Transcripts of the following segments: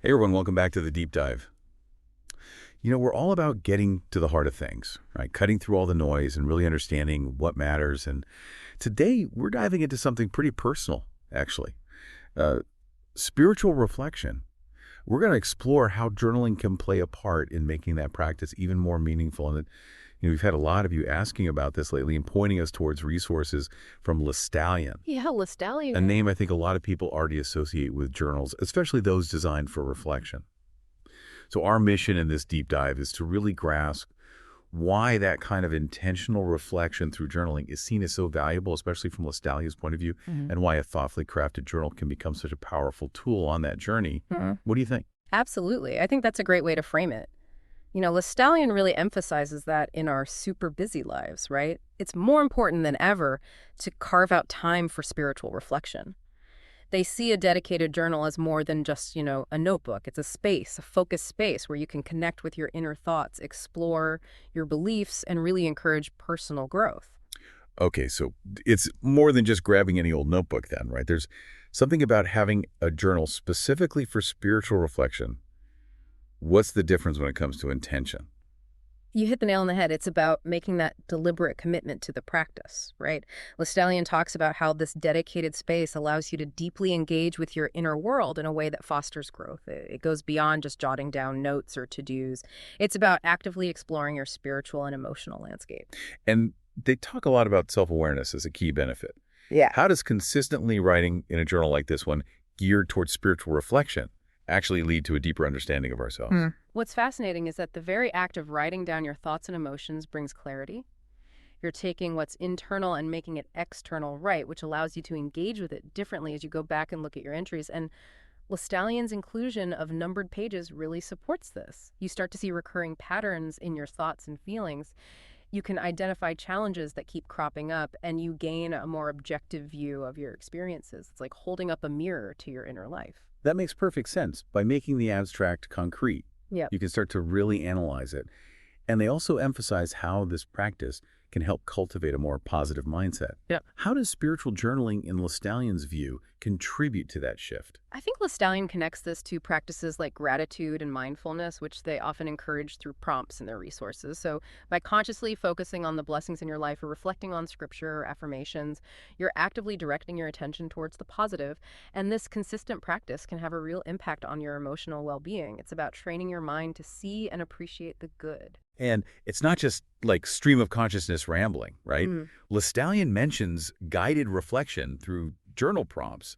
Hey everyone, welcome back to the deep dive. We're all about getting to the heart of things, right? Cutting through all the noise and really understanding what matters. And today we're diving into something pretty personal, actually. Uh, Spiritual reflection. We're going to explore how journaling can play a part in making that practice even more meaningful. And we've had a lot of you asking about this lately and pointing us towards resources from Listallion, Yeah, a Listallion. name I think a lot of people already associate with journals, especially those designed for reflection. So our mission in this deep dive is to really grasp why that kind of intentional reflection through journaling is seen as so valuable, especially from Lestallion's point of view, Mhm. and why a thoughtfully crafted journal can become such a powerful tool on that journey. What do you think? Absolutely. I think that's a great way to frame it. Listallion really emphasizes that in our super busy lives, right? It's more important than ever to carve out time for spiritual reflection. They see a dedicated journal as more than just, a notebook. It's a space, a focused space where you can connect with your inner thoughts, explore your beliefs, and really encourage personal growth. Okay, so it's more than just grabbing any old notebook then, right? There's something about having a journal specifically for spiritual reflection. What's the difference when it comes to intention? You hit the nail on the head. It's about making that deliberate commitment to the practice, right? Lestallion talks about how this dedicated space allows you to deeply engage with your inner world in a way that fosters growth. It goes beyond just jotting down notes or to-dos. It's about actively exploring your spiritual and emotional landscape. And they talk a lot about self-awareness as a key benefit. Yeah. How does consistently writing in a journal like this one, geared towards spiritual reflection, actually lead to a deeper understanding of ourselves? What's fascinating is that the very act of writing down your thoughts and emotions brings clarity. You're taking what's internal and making it external, right, which allows you to engage with it differently as you go back and look at your entries. And Lestallion's inclusion of numbered pages really supports this. You start to see recurring patterns in your thoughts and feelings. You can identify challenges that keep cropping up, and you gain a more objective view of your experiences. It's like holding up a mirror to your inner life. That makes perfect sense. By making the abstract concrete, Yep. you can start to really analyze it. And they also emphasize how this practice can help cultivate a more positive mindset. Yep. How does spiritual journaling, in Lestallion's view, contribute to that shift? I think Lestallion connects this to practices like gratitude and mindfulness, which they often encourage through prompts in their resources. So, by consciously focusing on the blessings in your life or reflecting on scripture or affirmations, you're actively directing your attention towards the positive. And this consistent practice can have a real impact on your emotional well being. It's about training your mind to see and appreciate the good. And it's not just like stream of consciousness rambling, right? Mm. Lestallion mentions guided reflection through journal prompts.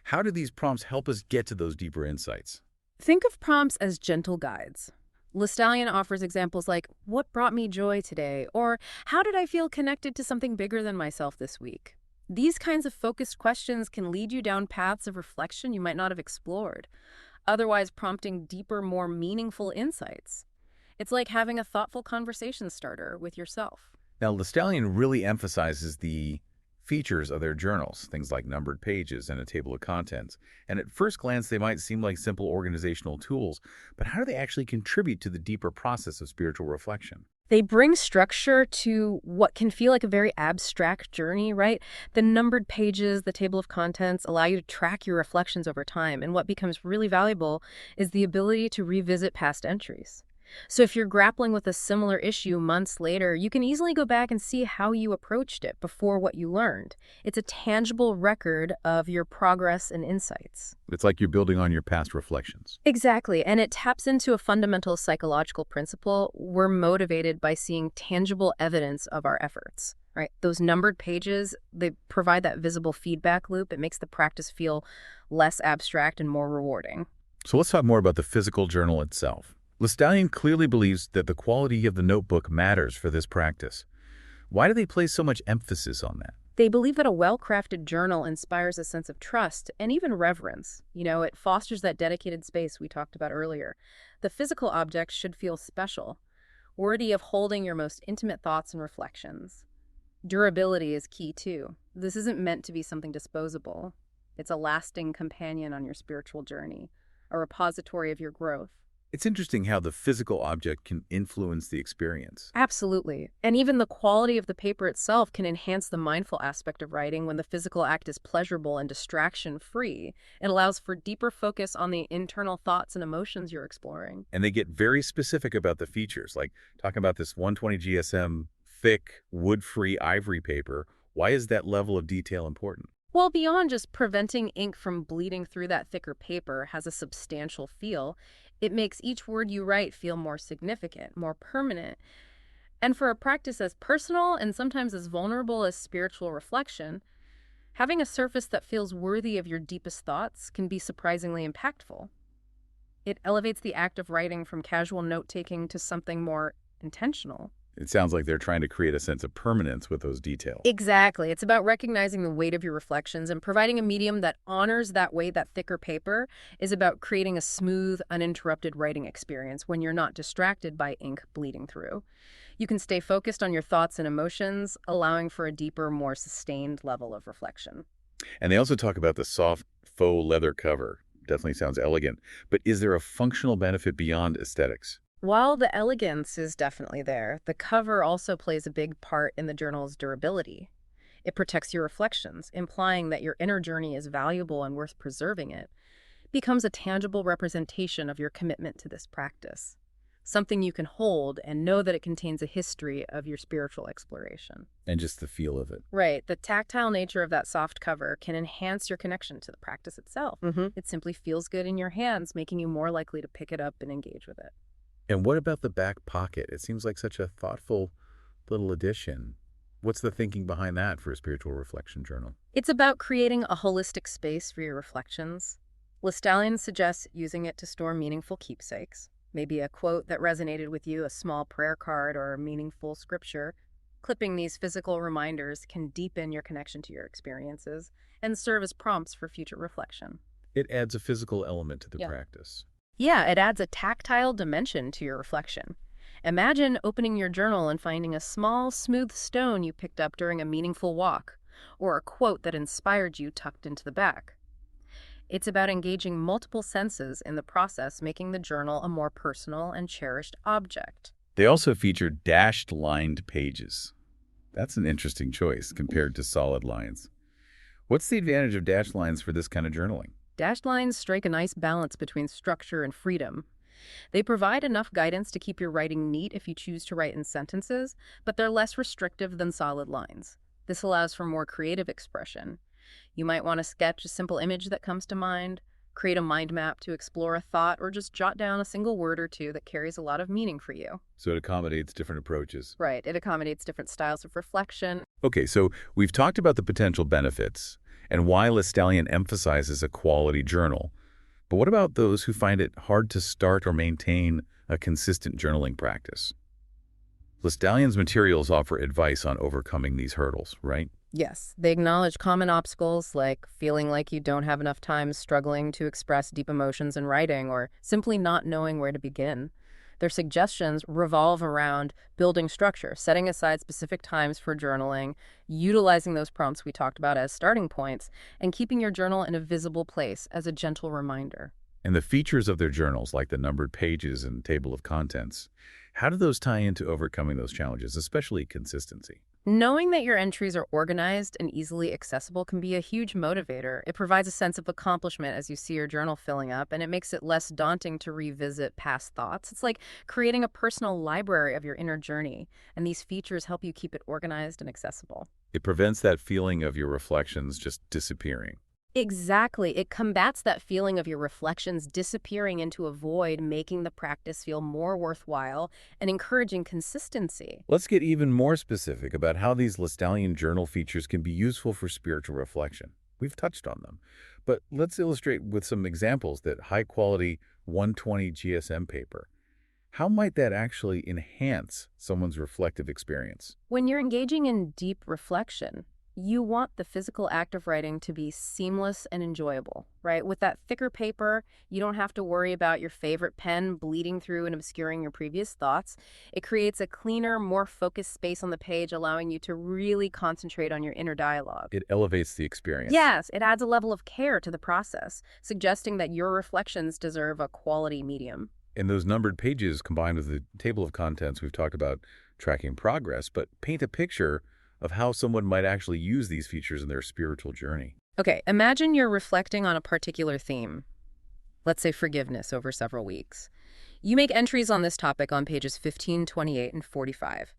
How do these prompts help us get to those deeper insights? Think of prompts as gentle guides. Lestallion offers examples like, "What brought me joy today?" or "How did I feel connected to something bigger than myself this week?" These kinds of focused questions can lead you down paths of reflection you might not have explored, otherwise prompting deeper, more meaningful insights. It's like having a thoughtful conversation starter with yourself. Now, Lestallion really emphasizes the features of their journals, things like numbered pages and a table of contents. And at first glance, they might seem like simple organizational tools, but how do they actually contribute to the deeper process of spiritual reflection? They bring structure to what can feel like a very abstract journey, right? The numbered pages, the table of contents allow you to track your reflections over time. And what becomes really valuable is the ability to revisit past entries. So if you're grappling with a similar issue months later, you can easily go back and see how you approached it before what you learned. It's a tangible record of your progress and insights. It's like you're building on your past reflections. Exactly. And it taps into a fundamental psychological principle. We're motivated by seeing tangible evidence of our efforts, right? Those numbered pages, they provide that visible feedback loop. It makes the practice feel less abstract and more rewarding. So let's talk more about the physical journal itself. Lestallion clearly believes that the quality of the notebook matters for this practice. Why do they place so much emphasis on that? They believe that a well-crafted journal inspires a sense of trust and even reverence. It fosters that dedicated space we talked about earlier. The physical object should feel special, worthy of holding your most intimate thoughts and reflections. Durability is key too. This isn't meant to be something disposable. It's a lasting companion on your spiritual journey, a repository of your growth. It's interesting how the physical object can influence the experience. Absolutely. And even the quality of the paper itself can enhance the mindful aspect of writing when the physical act is pleasurable and distraction-free. It allows for deeper focus on the internal thoughts and emotions you're exploring. And they get very specific about the features, like talking about this 120 GSM thick, wood-free ivory paper. Why is that level of detail important? Well, beyond just preventing ink from bleeding through that thicker paper has a substantial feel. It makes each word you write feel more significant, more permanent. And for a practice as personal and sometimes as vulnerable as spiritual reflection, having a surface that feels worthy of your deepest thoughts can be surprisingly impactful. It elevates the act of writing from casual note-taking to something more intentional. It sounds like they're trying to create a sense of permanence with those details. Exactly. It's about recognizing the weight of your reflections and providing a medium that honors that weight. That thicker paper is about creating a smooth, uninterrupted writing experience when you're not distracted by ink bleeding through. You can stay focused on your thoughts and emotions, allowing for a deeper, more sustained level of reflection. And they also talk about the soft faux leather cover. Definitely sounds elegant. But is there a functional benefit beyond aesthetics? While the elegance is definitely there, the cover also plays a big part in the journal's durability. It protects your reflections, implying that your inner journey is valuable and worth preserving. It becomes a tangible representation of your commitment to this practice, something you can hold and know that it contains a history of your spiritual exploration. And just the feel of it. Right, the tactile nature of that soft cover can enhance your connection to the practice itself. It simply feels good in your hands, making you more likely to pick it up and engage with it. And what about the back pocket? It seems like such a thoughtful little addition. What's the thinking behind that for a spiritual reflection journal? It's about creating a holistic space for your reflections. Listallion suggests using it to store meaningful keepsakes, maybe a quote that resonated with you, a small prayer card, or a meaningful scripture. Clipping these physical reminders can deepen your connection to your experiences and serve as prompts for future reflection. It adds a physical element to the Yeah. practice. Yeah, it adds a tactile dimension to your reflection. Imagine opening your journal and finding a small, smooth stone you picked up during a meaningful walk, or a quote that inspired you tucked into the back. It's about engaging multiple senses in the process, making the journal a more personal and cherished object. They also feature dashed lined pages. That's an interesting choice compared to solid lines. What's the advantage of dashed lines for this kind of journaling? Dashed lines strike a nice balance between structure and freedom. They provide enough guidance to keep your writing neat if you choose to write in sentences, but they're less restrictive than solid lines. This allows for more creative expression. You might want to sketch a simple image that comes to mind, create a mind map to explore a thought, or just jot down a single word or two that carries a lot of meaning for you. So it accommodates different approaches. Right, it accommodates different styles of reflection. Okay, so we've talked about the potential benefits and why Listallion emphasizes a quality journal. But what about those who find it hard to start or maintain a consistent journaling practice? Listallion's materials offer advice on overcoming these hurdles, right? Yes, they acknowledge common obstacles like feeling like you don't have enough time, struggling to express deep emotions in writing, or simply not knowing where to begin. Their suggestions revolve around building structure, setting aside specific times for journaling, utilizing those prompts we talked about as starting points, and keeping your journal in a visible place as a gentle reminder. And the features of their journals, like the numbered pages and table of contents, how do those tie into overcoming those challenges, especially consistency? Knowing that your entries are organized and easily accessible can be a huge motivator. It provides a sense of accomplishment as you see your journal filling up, and it makes it less daunting to revisit past thoughts. It's like creating a personal library of your inner journey, and these features help you keep it organized and accessible. It prevents that feeling of your reflections just disappearing. Exactly. It combats that feeling of your reflections disappearing into a void, making the practice feel more worthwhile and encouraging consistency. Let's get even more specific about how these Listallion journal features can be useful for spiritual reflection. We've touched on them, but let's illustrate with some examples that high-quality 120 GSM paper. How might that actually enhance someone's reflective experience? When you're engaging in deep reflection, you want the physical act of writing to be seamless and enjoyable, right? With that thicker paper, you don't have to worry about your favorite pen bleeding through and obscuring your previous thoughts. It creates a cleaner, more focused space on the page, allowing you to really concentrate on your inner dialogue. It elevates the experience. Yes, it adds a level of care to the process, suggesting that your reflections deserve a quality medium. And those numbered pages combined with the table of contents we've talked about tracking progress, but paint a picture of how someone might actually use these features in their spiritual journey. Okay, imagine you're reflecting on a particular theme, let's say forgiveness over several weeks. You make entries on this topic on pages 15, 28, and 45.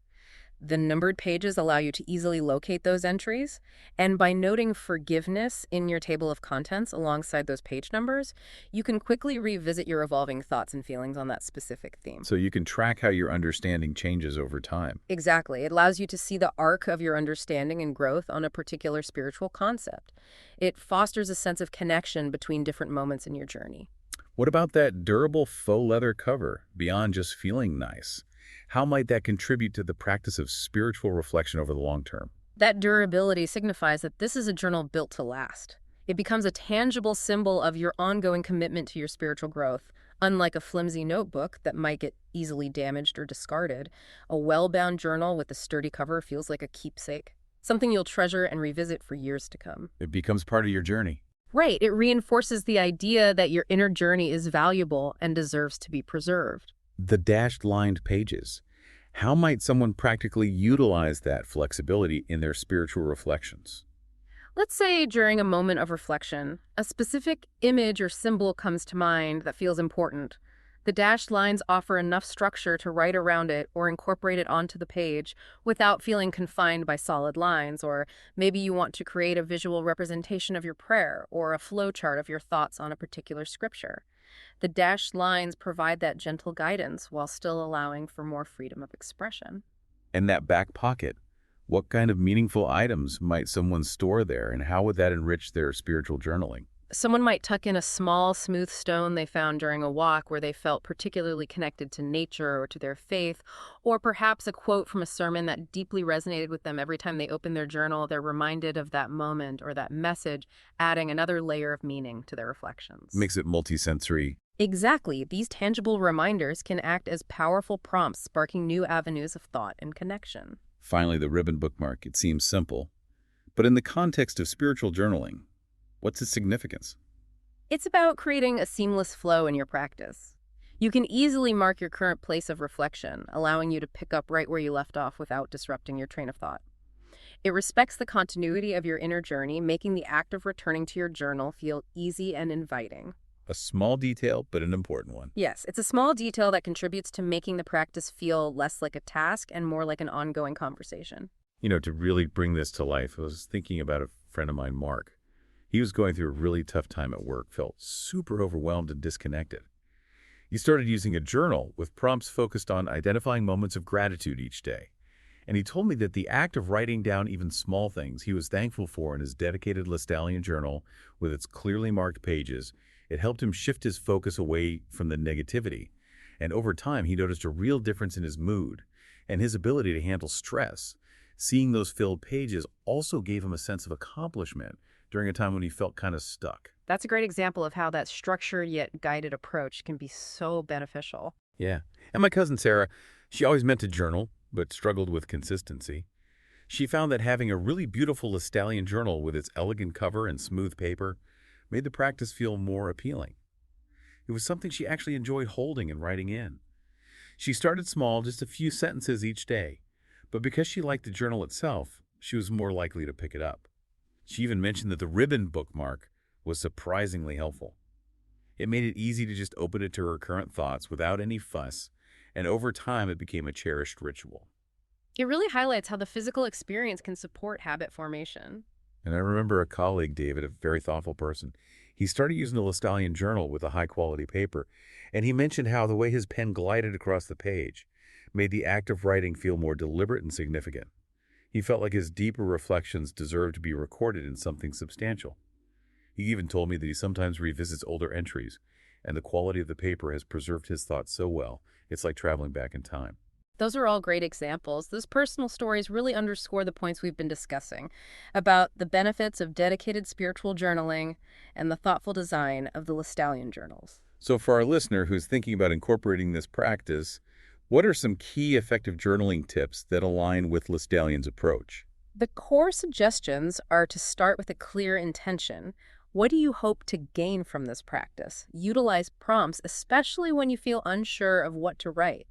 The numbered pages allow you to easily locate those entries, and by noting forgiveness in your table of contents alongside those page numbers, you can quickly revisit your evolving thoughts and feelings on that specific theme. So you can track how your understanding changes over time. Exactly. It allows you to see the arc of your understanding and growth on a particular spiritual concept. It fosters a sense of connection between different moments in your journey. What about that durable faux leather cover, beyond just feeling nice? How might that contribute to the practice of spiritual reflection over the long term? That durability signifies that this is a journal built to last. It becomes a tangible symbol of your ongoing commitment to your spiritual growth. Unlike a flimsy notebook that might get easily damaged or discarded, a well-bound journal with a sturdy cover feels like a keepsake, something you'll treasure and revisit for years to come. It becomes part of your journey. Right, it reinforces the idea that your inner journey is valuable and deserves to be preserved. The dashed lined pages. How might someone practically utilize that flexibility in their spiritual reflections? Let's say during a moment of reflection, a specific image or symbol comes to mind that feels important. The dashed lines offer enough structure to write around it or incorporate it onto the page without feeling confined by solid lines, or maybe you want to create a visual representation of your prayer or a flow chart of your thoughts on a particular scripture. The dashed lines provide that gentle guidance while still allowing for more freedom of expression. And that back pocket. What kind of meaningful items might someone store there, and how would that enrich their spiritual journaling? Someone might tuck in a small, smooth stone they found during a walk where they felt particularly connected to nature or to their faith, or perhaps a quote from a sermon that deeply resonated with them. Every time they open their journal, they're reminded of that moment or that message, adding another layer of meaning to their reflections. Makes it multisensory. Exactly. These tangible reminders can act as powerful prompts, sparking new avenues of thought and connection. Finally, the ribbon bookmark. It seems simple. But in the context of spiritual journaling, what's its significance? It's about creating a seamless flow in your practice. You can easily mark your current place of reflection, allowing you to pick up right where you left off without disrupting your train of thought. It respects the continuity of your inner journey, making the act of returning to your journal feel easy and inviting. A small detail, but an important one. Yes, it's a small detail that contributes to making the practice feel less like a task and more like an ongoing conversation. To really bring this to life, I was thinking about a friend of mine, Mark. He was going through a really tough time at work, felt super overwhelmed and disconnected. He started using a journal with prompts focused on identifying moments of gratitude each day. And he told me that the act of writing down even small things he was thankful for in his dedicated Lestalian journal with its clearly marked pages, it helped him shift his focus away from the negativity. And over time, he noticed a real difference in his mood and his ability to handle stress. Seeing those filled pages also gave him a sense of accomplishment during a time when he felt kind of stuck. That's a great example of how that structured yet guided approach can be so beneficial. Yeah. And my cousin Sarah, she always meant to journal, but struggled with consistency. She found that having a really beautiful Lestalian journal with its elegant cover and smooth paper made the practice feel more appealing. It was something she actually enjoyed holding and writing in. She started small, just a few sentences each day, but because she liked the journal itself, she was more likely to pick it up. She even mentioned that the ribbon bookmark was surprisingly helpful. It made it easy to just open it to her current thoughts without any fuss, and over time it became a cherished ritual. It really highlights how the physical experience can support habit formation. And I remember a colleague, David, a very thoughtful person. He started using a Lestalian journal with a high-quality paper, and he mentioned how the way his pen glided across the page made the act of writing feel more deliberate and significant. He felt like his deeper reflections deserved to be recorded in something substantial. He even told me that he sometimes revisits older entries, and the quality of the paper has preserved his thoughts so well, it's like traveling back in time. Those are all great examples. Those personal stories really underscore the points we've been discussing about the benefits of dedicated spiritual journaling and the thoughtful design of the Lestalian journals. So for our listener who's thinking about incorporating this practice, what are some key effective journaling tips that align with Lestalian's approach? The core suggestions are to start with a clear intention. What do you hope to gain from this practice? Utilize prompts, especially when you feel unsure of what to write.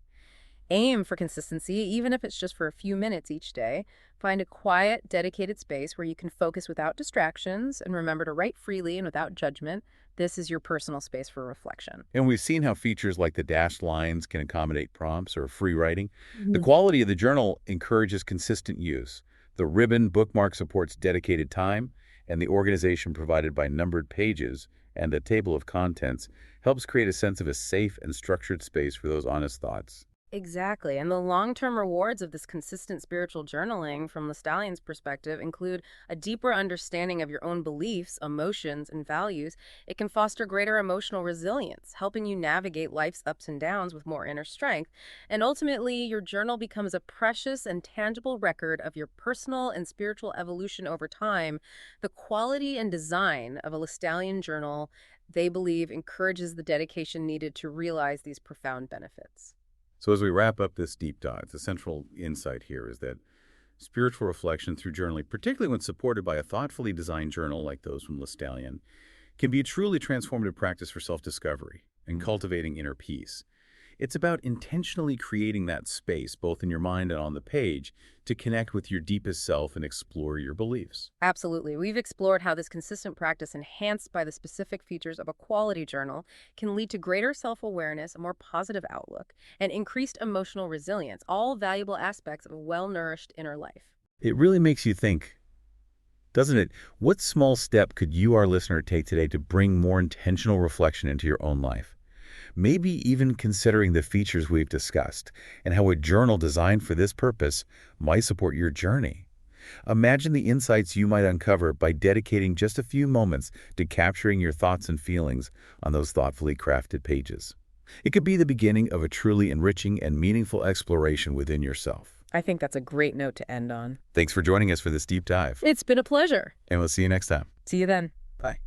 Aim for consistency, even if it's just for a few minutes each day. Find a quiet, dedicated space where you can focus without distractions and remember to write freely and without judgment. This is your personal space for reflection. And we've seen how features like the dashed lines can accommodate prompts or free writing. The Mhm. quality of the journal encourages consistent use. The ribbon bookmark supports dedicated time, and the organization provided by numbered pages and a table of contents helps create a sense of a safe and structured space for those honest thoughts. Exactly. And the long-term rewards of this consistent spiritual journaling from the stallion's perspective include a deeper understanding of your own beliefs, emotions, and values. It can foster greater emotional resilience, helping you navigate life's ups and downs with more inner strength. And ultimately, your journal becomes a precious and tangible record of your personal and spiritual evolution over time. The quality and design of a Stallion journal, they believe, encourages the dedication needed to realize these profound benefits. So as we wrap up this deep dive, the central insight here is that spiritual reflection through journaling, particularly when supported by a thoughtfully designed journal like those from Stallion, can be a truly transformative practice for self-discovery and cultivating inner peace. It's about intentionally creating that space, both in your mind and on the page, to connect with your deepest self and explore your beliefs. Absolutely. We've explored how this consistent practice, enhanced by the specific features of a quality journal, can lead to greater self awareness, a more positive outlook, and increased emotional resilience, all valuable aspects of a well nourished inner life. It really makes you think, doesn't it? What small step could you, our listener, take today to bring more intentional reflection into your own life? Maybe even considering the features we've discussed and how a journal designed for this purpose might support your journey. Imagine the insights you might uncover by dedicating just a few moments to capturing your thoughts and feelings on those thoughtfully crafted pages. It could be the beginning of a truly enriching and meaningful exploration within yourself. I think that's a great note to end on. Thanks for joining us for this deep dive, It's been a pleasure. and we'll see you next time. See you then. Bye.